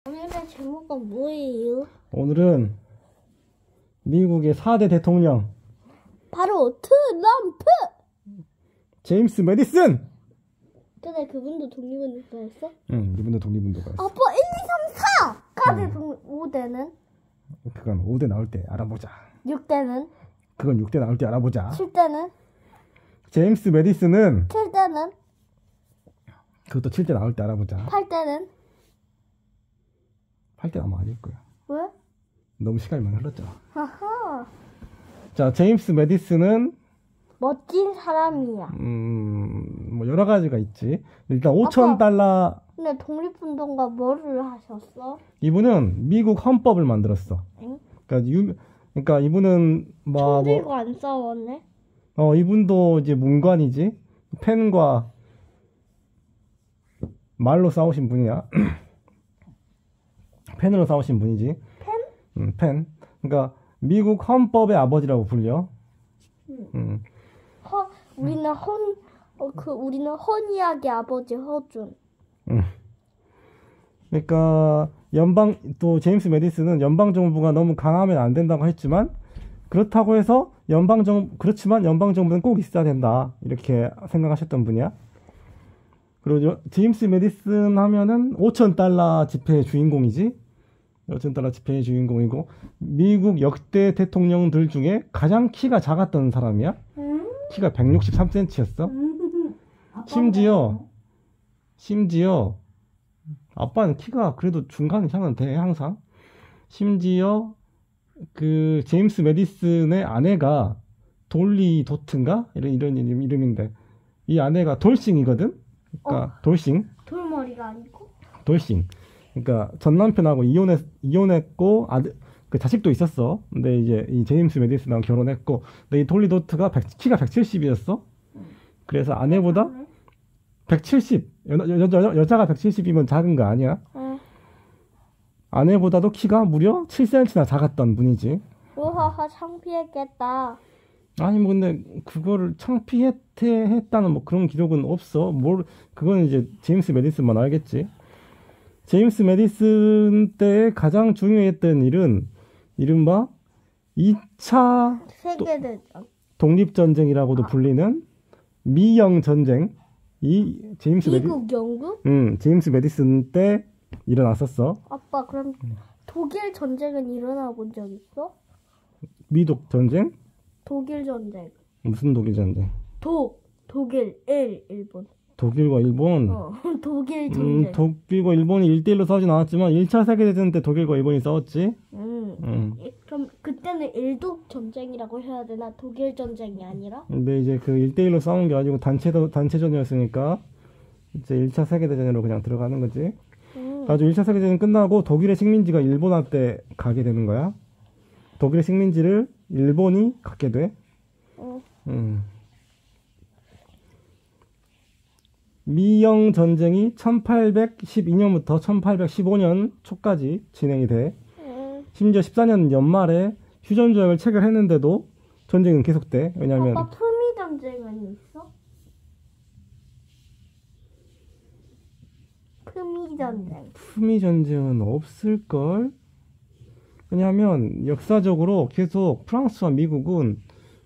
오늘의 제목은 뭐예요? 오늘은 미국의 4대 대통령 바로 트럼프! 제임스 메디슨! 근데 그분도 독립운동가였어? 응, 이분도 독립운동가였어. 아빠 1, 2, 3, 4! 까지 5대는? 그건 5대 나올 때 알아보자. 6대는? 그건 6대 나올 때 알아보자. 7대는? 제임스 메디슨은 7대는? 그것도 7대 나올 때 알아보자. 8대는? 8대 아마 아닐 거야. 왜? 너무 시간이 많이 흘렀잖아. 하하. 자, 제임스 메디슨은 멋진 사람이야. 뭐 여러 가지가 있지. 일단 5천 달러. 근데 독립운동가 뭐를 하셨어? 이분은 미국 헌법을 만들었어. 응? 그러니까 이분은 총 들고 안 싸웠네? 이분도 이제 문관이지. 펜과 말로 싸우신 분이야. 펜으로 싸우신 분이지. 펜? 펜. 그러니까 미국 헌법의 아버지라고 불려. 우리는 헌이야기 아버지 허준. 그러니까 또 제임스 메디슨은 연방 정부가 너무 강하면 안 된다고 했지만 그렇다고 해서 그렇지만 연방 정부는 꼭 있어야 된다 이렇게 생각하셨던 분이야. 그리고 제임스 메디슨 하면은 5천 달러 지폐의 주인공이지. 5천 달러 지폐의 주인공이고 미국 역대 대통령들 중에 가장 키가 작았던 사람이야. 키가 163cm였어. 심지어 아빠는 키가 그래도 중간 이상은 돼 항상. 심지어 그 제임스 메디슨의 아내가 돌리 도트인가 이런 이름인데 이 아내가 돌싱이거든. 그러니까 돌싱. 돌머리가 아니고. 돌싱. 그러니까 전 남편하고 이혼했고 그 자식도 있었어. 근데 이제 이 제임스 메디슨하고 결혼했고, 근데 이 돌리 도트가 키가 170이었어. 그래서 아내보다 170 여자가 170이면 작은 거 아니야? 아내보다도 키가 무려 7cm나 작았던 분이지. 우하하 창피했겠다. 아니 뭐 근데 그거를 창피했다는 뭐 그런 기록은 없어. 그건 이제 제임스 메디슨만 알겠지. 제임스 메디슨 때 가장 중요했던 일은 이른바 2차 세계대전 독립전쟁이라고도 불리는 미영 전쟁. 미국, 영국? 제임스 메디슨 때 일어났었어. 아빠 그럼 독일 전쟁은 일어나 본 적 있어? 미독 전쟁? 독일 전쟁. 무슨 독일 전쟁? 독일, 일본. 독일과 일본? 독일 전쟁. 독일과 일본이 1대1로 싸우진 않았지만 1차 세계대전 때 독일과 일본이 싸웠지? 그럼 그때는 일독 전쟁이라고 해야 되나? 독일 전쟁이 아니라? 근데 이제 그 1대1로 싸운 게 아니고 단체전이었으니까 이제 1차 세계대전으로 그냥 들어가는 거지. 나중에 1차 세계대전 끝나고 독일의 식민지가 일본한테 가게 되는 거야. 독일의 식민지를 일본이 갖게 돼. 미영 전쟁이 1812년부터 1815년 초까지 진행이 돼. 심지어 14년 연말에 휴전 조약을 체결했는데도 전쟁은 계속돼. 왜냐면 아빠 품위 전쟁은 있어? 품위 전쟁은 없을걸? 왜냐하면 역사적으로 계속 프랑스와 미국은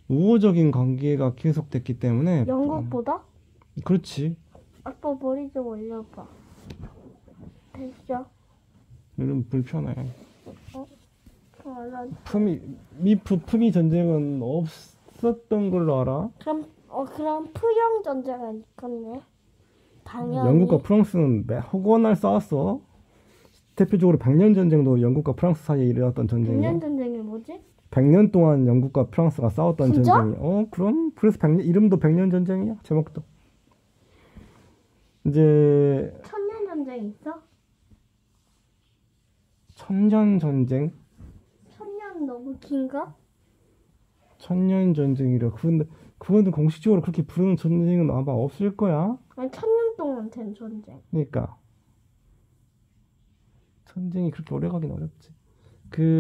우호적인 관계가 계속됐기 때문에. 영국보다? 그렇지. 아빠 머리 좀 올려봐. 됐어? 이런 불편해. 알았어. 품위 전쟁은 없었던 걸로 알아. 그럼 푸영 전쟁은 있겠네. 당연히. 영국과 프랑스는 허구한 싸웠어. 대표적으로 100년 전쟁도 영국과 프랑스 사이에 일어났던 전쟁이야. 100년 전쟁이 뭐지? 100년 동안 영국과 프랑스가 싸웠던 진짜? 전쟁이. 그럼 그래서 이름도 100년 전쟁이야. 제목도. 이제 천년 전쟁 있어? 천년 전쟁? 천년 너무 긴가? 천년 전쟁이라. 그거는 공식적으로 그렇게 부르는 전쟁은 아마 없을 거야. 아니 천년 동안 된 전쟁. 그러니까 전쟁이 그렇게 오래 가긴 어렵지.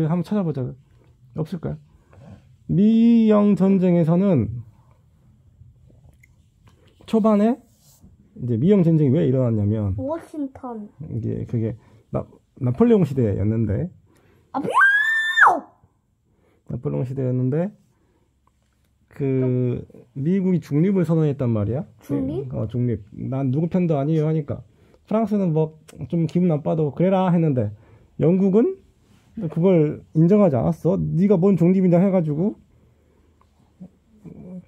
한번 찾아보자. 없을 거야. 미영 전쟁에서는 초반에 이제 미영 전쟁이 왜 일어났냐면 워싱턴. 그게 나폴레옹 시대였는데 아, 뿅! 나폴레옹 시대였는데 그 미국이 중립을 선언했단 말이야. 중립? 중립. 난 누구 편도 아니에요 하니까 프랑스는 뭐 좀 기분 나빠도 그래라 했는데 영국은 그걸 인정하지 않았어. 네가 뭔 중립이냐 해가지고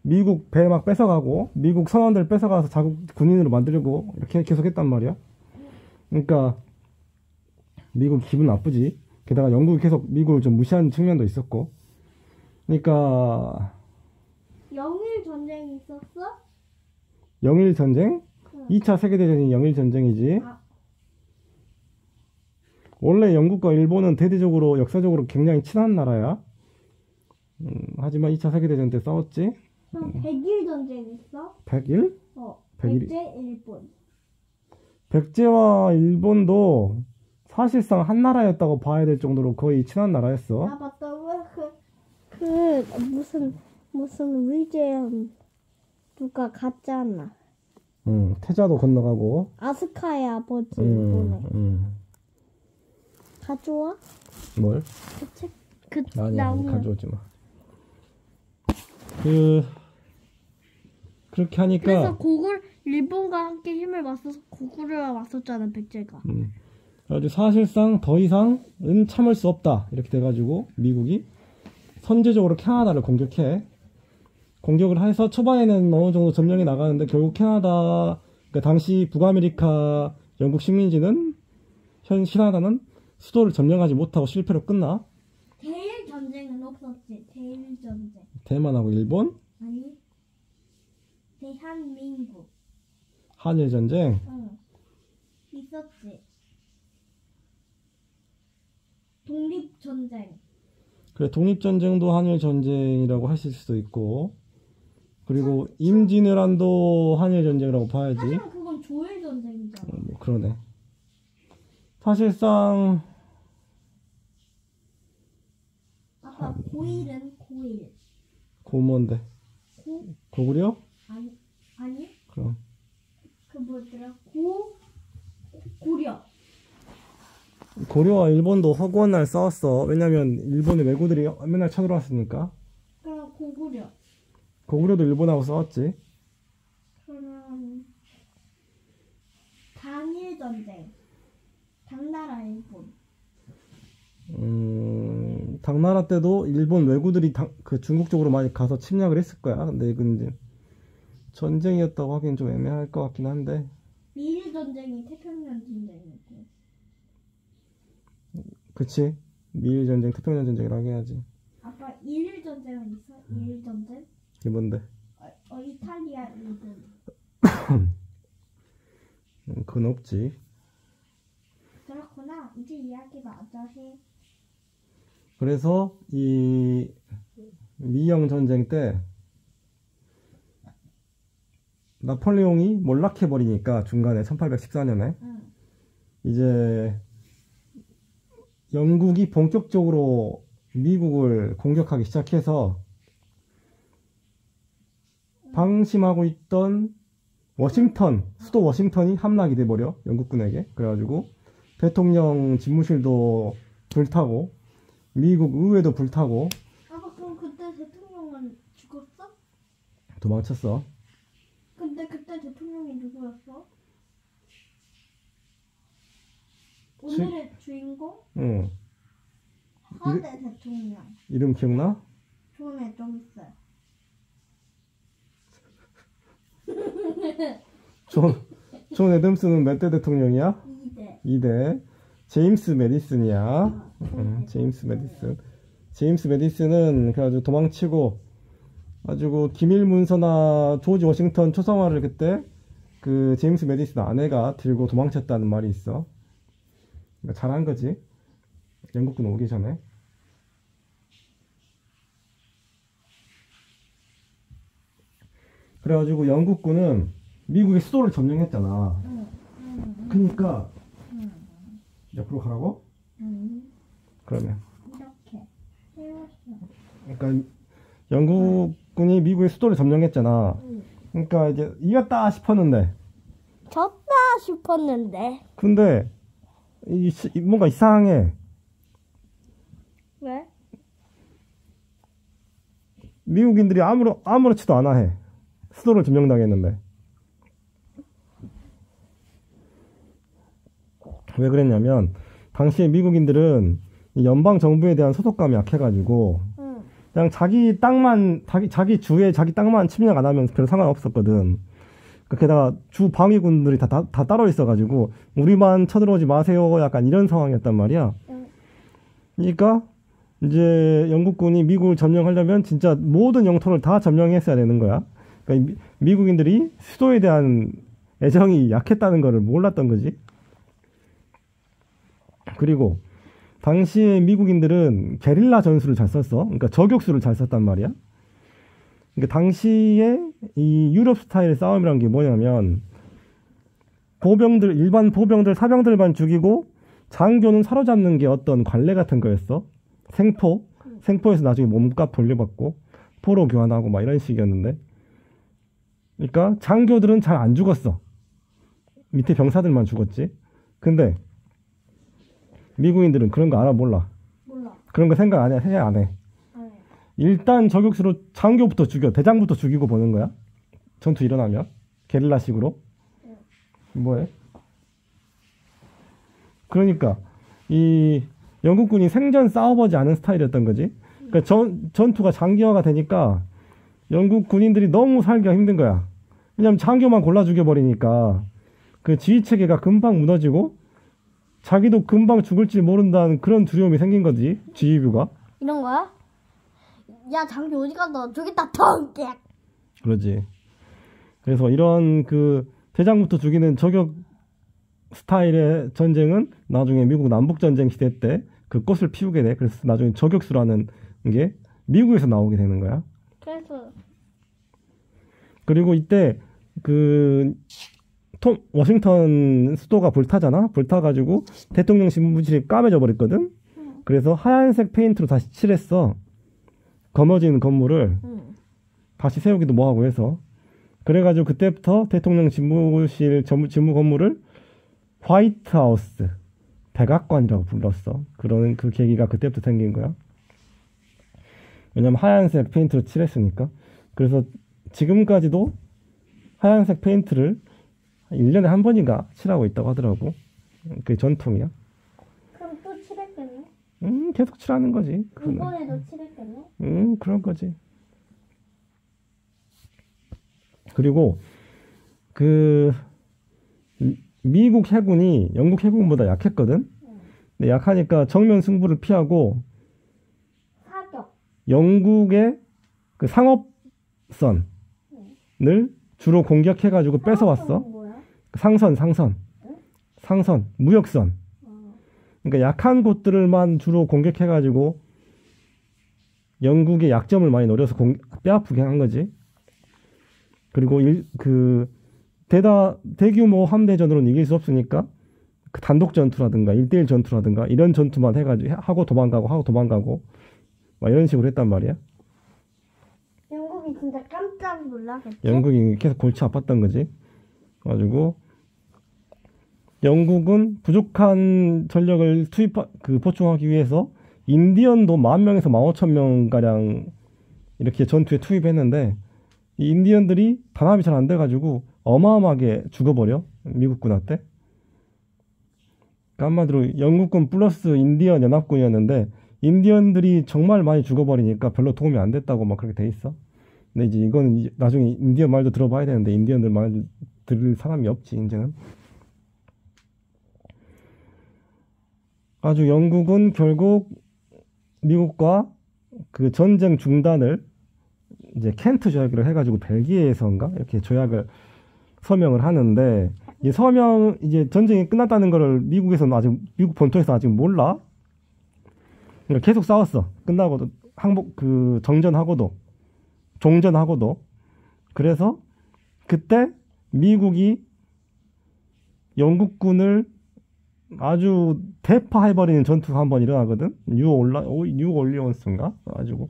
미국 배 막 뺏어가고 미국 선원들 뺏어가서 자국 군인으로 만들고 이렇게 계속했단 말이야. 그러니까 미국 기분 나쁘지. 게다가 영국이 계속 미국을 좀 무시하는 측면도 있었고. 그러니까 영일 전쟁이 있었어? 영일 전쟁? 응. 2차 세계대전이 영일 전쟁이지. 아, 원래 영국과 일본은 대대적으로 역사적으로 굉장히 친한 나라야. 하지만 2차 세계대전 때 싸웠지. 그럼 백일 전쟁 있어? 100일? 백일. 백제 일본. 백제와 일본도 사실상 한 나라였다고 봐야 될 정도로 거의 친한 나라였어. 아, 맞다. 무슨 위제한 누가 갔잖아. 태자도 건너가고. 아스카의 아버지 일본에. 가져와? 뭘? 그 아니 나무. 가져오지 마. 그렇게 하니까. 그래서 일본과 함께 힘을 맞서서 고구려와 맞섰잖아, 백제가. 그래가지고 사실상 더 이상은 참을 수 없다 이렇게 돼가지고 미국이 선제적으로 캐나다를 공격을 해서 초반에는 어느 정도 점령이 나가는데 결국 캐나다, 그러니까 당시 북아메리카 영국 식민지는 캐나다는 수도를 점령하지 못하고 실패로 끝나. 대일 전쟁은 없었지. 대일 전쟁. 대만하고 일본, 아니, 대한민국. 한일 전쟁. 응. 있었지. 독립전쟁. 그래, 독립전쟁도 한일 전쟁이라고 하실 수도 있고, 그리고 임진왜란도 한일 전쟁이라고 봐야지. 하지만 그건 조일 전쟁이잖아. 뭐 그러네. 사실상 아까 고일은 고일. 고뭔데? 고구려? 아니? 그럼 그 뭐더라? 고려. 고려와 일본도 허구한 날 싸웠어. 왜냐면 일본의 왜구들이 맨날 쳐들어왔으니까. 그럼 고구려. 고구려도 일본하고 싸웠지. 그러면 당일 전쟁. 당나라 일본. 당나라 때도 일본 왜구들이 그 중국 쪽으로 많이 가서 침략을 했을 거야. 근데 이건 이제 전쟁이었다고 하기엔 좀 애매할 것 같긴 한데. 미일 전쟁이 태평양 전쟁이었고. 그치? 미일 전쟁, 태평양 전쟁이라고 해야지. 아빠 일일 전쟁은 있어? 일일 전쟁? 이게 뭔데? 이탈리아 일본. 그건 없지. 그렇구나. 이제 이야기 마저 해. 그래서 이 미영 전쟁 때 나폴레옹이 몰락해 버리니까 중간에 1814년에 응. 이제 영국이 본격적으로 미국을 공격하기 시작해서 방심하고 있던 수도 워싱턴이 함락이 돼버려, 영국군에게. 그래가지고 대통령 집무실도 불타고 미국 의회도 불타고. 아빠 그럼 그때 대통령은 죽었어? 도망쳤어. 근데 그때 대통령이 누구였어? 오늘의 주인공? 응. 하대 대통령. 이름 기억나? 존에 좀 있어요. 존 애덤스는 몇 대 대통령이야? 2대. 2대. 제임스 메디슨이야. 제임스 메디슨. 제임스 메디슨은 그래가지고 도망치고, 가지고 기밀 문서나 조지 워싱턴 초상화를 그때 그 제임스 메디슨 아내가 들고 도망쳤다는 말이 있어. 그러니까 잘한 거지. 영국군 오기 전에. 그래가지고 영국군은 미국의 수도를 점령했잖아. 그러니까 옆으로 가라고? 그러면 이렇게 세웠어. 그러니까 영국군이 미국의 수도를 점령했잖아. 그러니까 이제 이겼다 싶었는데 졌다 싶었는데. 근데 뭔가 이상해. 왜? 미국인들이 아무렇지도 않아 해. 수도를 점령당했는데. 왜 그랬냐면 당시에 미국인들은 이 연방 정부에 대한 소속감이 약해가지고 응. 그냥 자기 땅만 자기 주에 자기 땅만 침략 안 하면 별 상관없었거든. 게다가 주 방위군들이 다 따로 있어가지고 우리만 쳐들어오지 마세요. 약간 이런 상황이었단 말이야. 응. 그러니까 이제 영국군이 미국을 점령하려면 진짜 모든 영토를 다 점령했어야 되는 거야. 그러니까 미국인들이 수도에 대한 애정이 약했다는 거를 몰랐던 거지. 그리고 당시에 미국인들은 게릴라 전술을 잘 썼어. 그러니까 저격수를 잘 썼단 말이야. 그러니까 당시에 이 유럽 스타일의 싸움이란 게 뭐냐면 일반 보병들, 사병들만 죽이고 장교는 사로잡는 게 어떤 관례 같은 거였어. 생포에서 나중에 몸값 돌려받고 포로 교환하고 막 이런 식이었는데, 그러니까 장교들은 잘 안 죽었어. 밑에 병사들만 죽었지. 근데 미국인들은 그런 거 알아 몰라. 몰라. 그런 거 생각 안 해. 안 해. 안 해. 일단 저격수로 장교부터 죽여. 대장부터 죽이고 보는 거야. 전투 일어나면. 게릴라식으로. 뭐해? 그러니까 이 영국군이 생전 싸워보지 않은 스타일이었던 거지. 그러니까 전투가 장기화가 되니까 영국 군인들이 너무 살기가 힘든 거야. 왜냐면 장교만 골라 죽여버리니까 그 지휘 체계가 금방 무너지고 자기도 금방 죽을 줄 모른다는 그런 두려움이 생긴 거지. 지휘부가. 이런 거야? 야, 장비 어디 갔다? 저기 있다. 텅! 깨! 그러지. 그래서 이런 그 대장부터 죽이는 저격 스타일의 전쟁은 나중에 미국 남북전쟁 시대 때 그 꽃을 피우게 돼. 그래서 나중에 저격수라는 게 미국에서 나오게 되는 거야. 그래서 그리고 이때 그 워싱턴 수도가 불타잖아. 불타가지고 대통령 신문실이 까매져 버렸거든. 그래서 하얀색 페인트로 다시 칠했어. 검어진 건물을 다시 세우기도 뭐하고 해서. 그래가지고 그때부터 대통령 집무실 집무 건물을 화이트하우스, 백악관이라고 불렀어. 그런 그 계기가 그때부터 생긴 거야. 왜냐면 하얀색 페인트로 칠했으니까. 그래서 지금까지도 하얀색 페인트를 1년에 한 번인가 칠하고 있다고 하더라고. 그게 전통이야. 그럼 또 칠했겠네? 계속 칠하는 거지. 이번에도 칠했겠네? 그런 거지. 그리고 그 미국 해군이 영국 해군보다 약했거든. 근데 약하니까 정면 승부를 피하고 사격. 영국의 그 상업선을 주로 공격해가지고 뺏어왔어. 뭐야? 상선, 무역선. 그러니까 약한 곳들만 주로 공격해가지고 영국의 약점을 많이 노려서 빼앗기게 한 거지. 그리고 대규모 함대전으로는 이길 수 없으니까 그 단독 전투라든가 1대1 전투라든가 이런 전투만 해가지고 하고 도망가고 막 이런 식으로 했단 말이야. 영국이 진짜 깜짝 놀라겠지? 영국이 계속 골치 아팠던 거지. 가지고 영국은 부족한 전력을 보충하기 위해서 인디언도 10,000명에서 15,000명 가량 이렇게 전투에 투입했는데 이 인디언들이 단합이 잘 안 돼가지고 어마어마하게 죽어버려. 미국군한테. 그러니까 한마디로 영국군 플러스 인디언 연합군이었는데 인디언들이 정말 많이 죽어버리니까 별로 도움이 안 됐다고 막 그렇게 돼 있어. 근데 이제 이건 나중에 인디언 말도 들어봐야 되는데 인디언들 말 들을 사람이 없지 이제는. 아주 영국은 결국 미국과 그 전쟁 중단을 이제 켄트 조약으로 해가지고 벨기에에서인가 이렇게 조약을 서명을 하는데 이 이제 전쟁이 끝났다는 거를 미국 본토에서 아직 몰라. 그러니까 계속 싸웠어. 끝나고도 종전하고도. 그래서 그때 미국이 영국군을 아주 대파해버리는 전투가 한번 일어나거든. 뉴올리언스인가? 가지고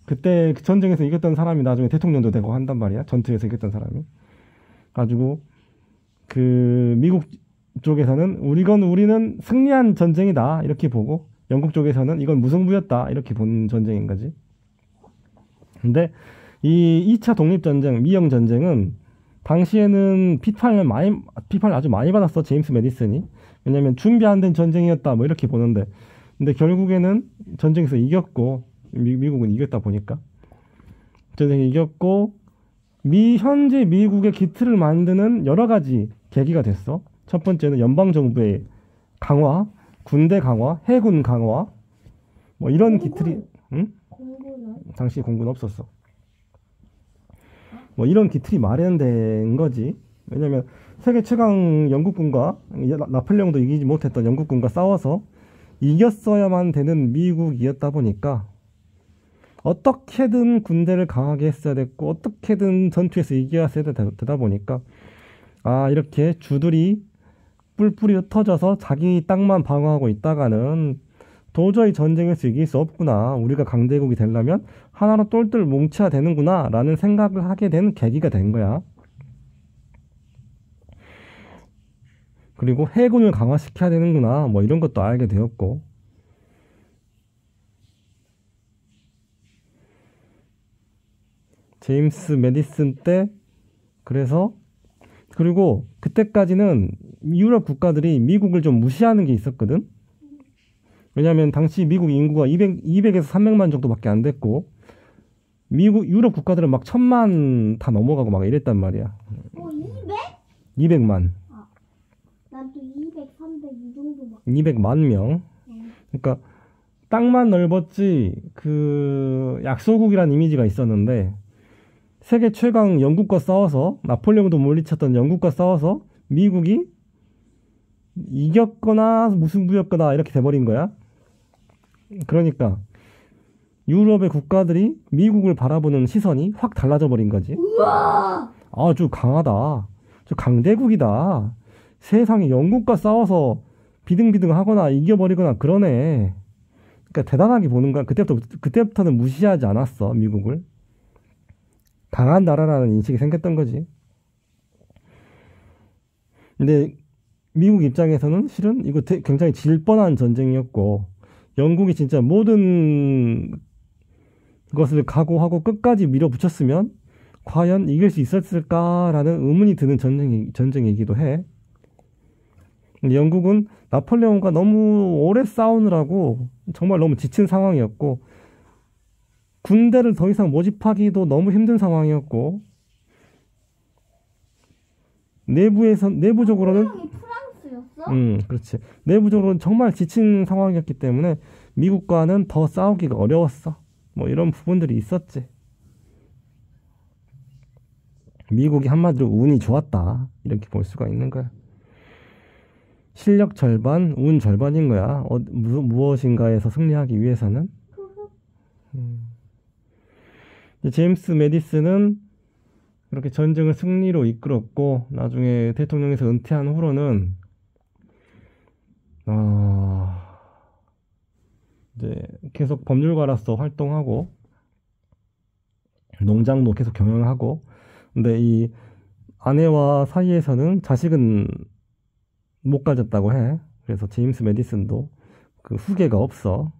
그때 그 전쟁에서 이겼던 사람이 나중에 대통령도 되고 한단 말이야. 전투에서 이겼던 사람이. 가지고 그 미국 쪽에서는 우리는 승리한 전쟁이다 이렇게 보고, 영국 쪽에서는 이건 무승부였다 이렇게 본 전쟁인 거지. 근데 이 2차 독립전쟁, 미영전쟁은 당시에는 비판을 아주 많이 받았어, 제임스 매디슨이. 왜냐면 준비 안 된 전쟁이었다 뭐 이렇게 보는데, 근데 결국에는 전쟁에서 이겼고, 미국은 이겼다 보니까 전쟁에 이겼고, 현재 미국의 기틀을 만드는 여러 가지 계기가 됐어. 첫 번째는 연방정부의 강화, 군대 강화, 해군 강화, 뭐 이런 기틀이, 응? 공부는 당시 공군 없었어. 뭐 이런 기틀이 마련된 거지. 왜냐면 세계 최강 영국군과 나폴레옹도 이기지 못했던 영국군과 싸워서 이겼어야만 되는 미국이었다 보니까 어떻게든 군대를 강하게 했어야 됐고, 어떻게든 전투에서 이겨야 되다 보니까, 아, 이렇게 주들이 뿔뿔이 흩어져서 자기 땅만 방어하고 있다가는 도저히 전쟁에서 이길 수 없구나, 우리가 강대국이 되려면 하나로 똘똘 뭉쳐야 되는구나 라는 생각을 하게 된 계기가 된 거야. 그리고 해군을 강화시켜야 되는구나, 뭐 이런 것도 알게 되었고, 제임스 매디슨 때, 그래서, 그리고 그때까지는 유럽 국가들이 미국을 좀 무시하는 게 있었거든. 왜냐면 당시 미국 인구가 200에서 300만 정도밖에 안 됐고, 유럽 국가들은 막 1000만 다 넘어가고 막 이랬단 말이야. 200? 200만. 난 또 200, 300 이 정도 막. 200만 명. 그러니까 땅만 넓었지 그 약소국이라는 이미지가 있었는데, 세계 최강 영국과 싸워서, 나폴레옹도 물리쳤던 영국과 싸워서 미국이 이겼거나 무승부였거나 이렇게 돼버린 거야. 그러니까 유럽의 국가들이 미국을 바라보는 시선이 확 달라져 버린 거지. 우와! 아주 강하다, 저 강대국이다, 세상에 영국과 싸워서 비등비등 하거나 이겨버리거나 그러네. 그러니까 대단하게 보는 거야. 그때부터는 무시하지 않았어, 미국을. 강한 나라라는 인식이 생겼던 거지. 근데 미국 입장에서는 실은 이거 굉장히 질 뻔한 전쟁이었고, 영국이 진짜 모든 것을 각오하고 끝까지 밀어붙였으면 과연 이길 수 있었을까라는 의문이 드는 전쟁이기도 해. 근데 영국은 나폴레옹과 너무 오래 싸우느라고 정말 너무 지친 상황이었고, 군대를 더 이상 모집하기도 너무 힘든 상황이었고, 내부적으로는, 나폴레옹이 프랑스였어? 그렇지. 내부적으로는 정말 지친 상황이었기 때문에 미국과는 더 싸우기가 어려웠어. 뭐 이런 부분들이 있었지. 미국이 한마디로 운이 좋았다, 이렇게 볼 수가 있는 거야. 실력 절반, 운 절반인 거야. 무엇인가에서 승리하기 위해서는. 제임스 매디슨은 그렇게 전쟁을 승리로 이끌었고, 나중에 대통령에서 은퇴한 후로는 이제 계속 법률가로서 활동하고, 농장도 계속 경영하고. 근데 이 아내와 사이에서는 자식은 못 가졌다고 해. 그래서 제임스 매디슨도 그 후계가 없어.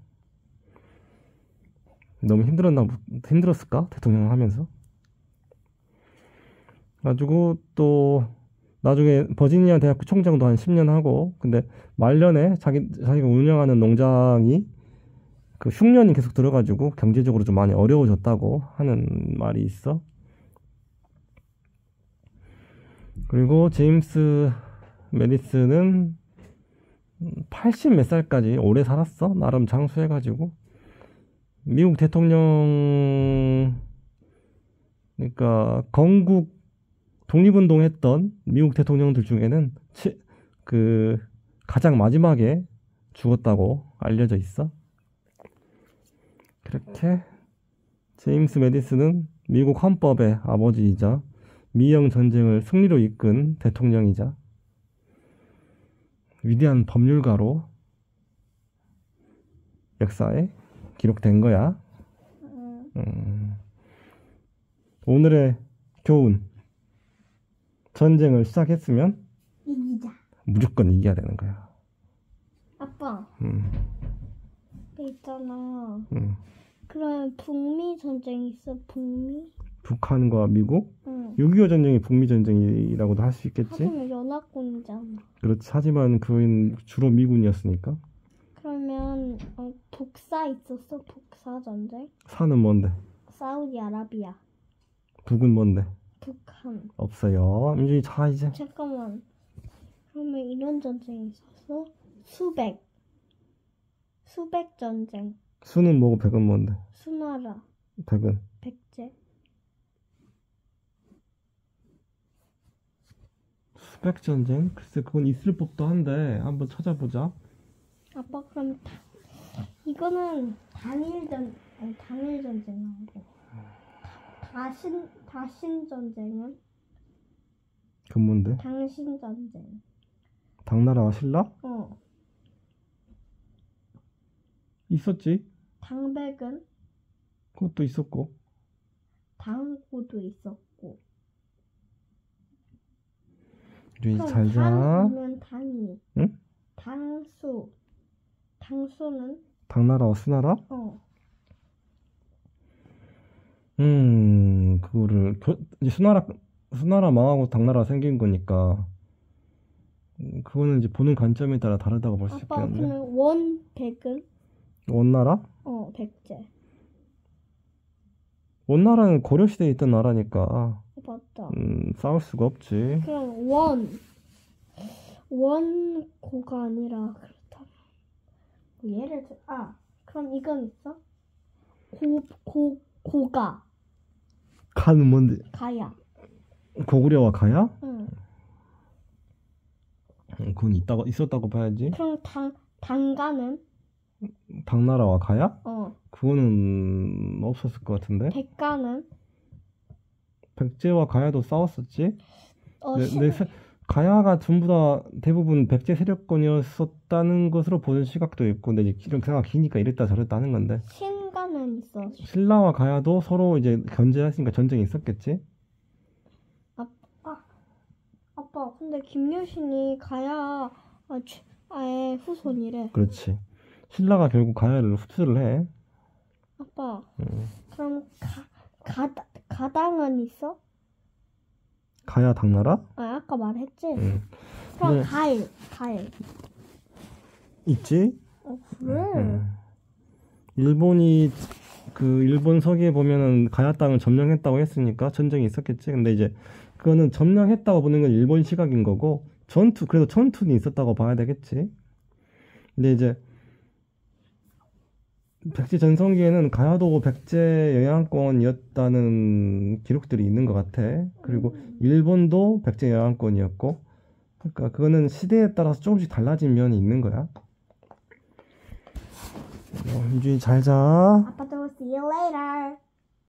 너무 힘들었을까? 대통령 하면서. 가지고 또 나중에 버지니아 대학교 총장도 한 10년 하고, 근데 말년에 자기가 운영하는 농장이 그 흉년이 계속 들어가지고 경제적으로 좀 많이 어려워졌다고 하는 말이 있어. 그리고 제임스 매디슨은 80 몇 살까지 오래 살았어. 나름 장수해가지고. 미국 대통령, 그러니까 건국 독립운동 했던 미국 대통령들 중에는 그 가장 마지막에 죽었다고 알려져 있어. 그렇게 제임스 매디슨은 미국 헌법의 아버지이자 미영 전쟁을 승리로 이끈 대통령이자 위대한 법률가로 역사에 기록된 거야. 오늘의 교훈: 전쟁을 시작했으면 이기자. 무조건 이겨야 되는 거야. 아빠, 음, 있잖아. 음. 그럼 북미 전쟁 있어? 북미? 북한과 미국? 응. 6.25 전쟁이 북미 전쟁이라고도 할 수 있겠지? 하지만 연합군이잖아. 그렇지. 하지만 그건 주로 미군이었으니까. 그러면 북사 있었어? 북사 전쟁? 사는 뭔데? 사우디아라비아, 북은 뭔데? 북한. 없어요. 민준이 자 이제. 잠깐만. 그러면 이런 전쟁이 있었어? 수백 전쟁. 수는 뭐고 백은 뭔데? 수나라, 백은. 백제. 수백 전쟁? 글쎄 그건 있을 법도 한데 한번 찾아보자. 아빠 그럼 이거는 당일 전쟁하고 다신 전쟁은 그 뭔데? 당신 전쟁. 당나라와 신라? 있었지. 당백은 그것도 있었고. 당고도 있었고. 민준이 그럼 잘 자. 당이면 당이. 응? 당수는 당나라와 수나라? 그거를 이제 수나라 망하고 당나라 생긴 거니까 그거는 이제 보는 관점에 따라 다르다고 볼 수 아빠 있겠는데. 그러면 원백은 원나라? 백제. 원나라는 고려 시대에 있던 나라니까 맞다. 싸울 수가 없지. 그럼 원고가 아니라 그렇다면 예를 들어 그럼 이건 있어? 고가 가는 뭔데? 가야. 고구려와 가야? 응. 그건 있었다고 봐야지. 그럼 당가는 당나라와 가야? 어. 그거는 없었을 것 같은데. 백가는 백제와 가야도 싸웠었지. 어. 가야가 전부 다 대부분 백제 세력권이었었다는 것으로 보는 시각도 있고, 근데 이제 이런 생각 기니까 이랬다 저랬다 하는 건데. 신가는 있어. 신라와 가야도 서로 이제 견제했으니까 전쟁이 있었겠지. 아빠, 근데 김여신이 가야의 후손이래. 그렇지. 신라가 결국 가야를 흡수를 해. 아빠, 그럼 가당은 있어? 가야 당나라? 아까 말했지? 응. 그럼 네. 가일. 있지? 그래? 일본이 일본 서기에 보면은 가야 땅을 점령했다고 했으니까 전쟁이 있었겠지. 근데 이제 그거는 점령했다고 보는 건 일본 시각인 거고 그래도 전투는 있었다고 봐야 되겠지. 근데 이제 백제 전성기에는 가야도 백제 영향권이었다는 기록들이 있는 것 같아. 그리고 일본도 백제 영향권이었고, 그러니까 그거는 시대에 따라서 조금씩 달라진 면이 있는 거야. 유준이 잘 자. 아빠도 see you later.